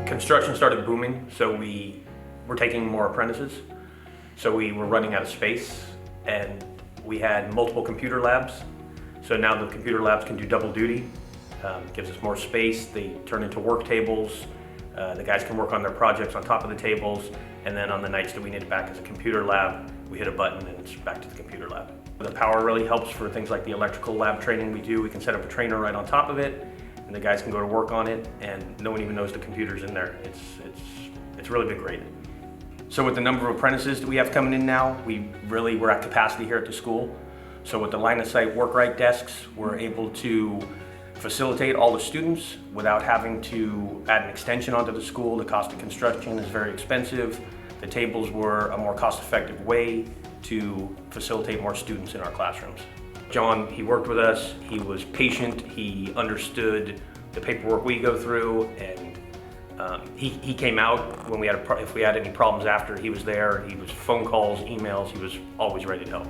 Construction started booming, so we were taking more apprentices. So we were running out of space, and we had multiple computer labs. So now the computer labs can do double duty. Gives us more space. They turn into work tables. The guys can work on their projects on top of the tables, and then on the nights that we need it back as a computer lab, we hit a button and it's back to the computer lab. The power really helps for things like the electrical lab training we do. We can set up a trainer right on top of it, and the guys can go to work on it, and no one even knows the computer's in there. It's really been great. So with the number of apprentices that we have coming in now, we're at capacity here at the school. So with the line of sight Workrite desks, we're able to facilitate all the students without having to add an extension onto the school. The cost of construction is very expensive. The tables were a more cost-effective way to facilitate more students in our classrooms. John, he worked with us, he was patient, he understood the paperwork we go through, and he came out when if we had any problems after. He was there. He was phone calls, emails, he was always ready to help.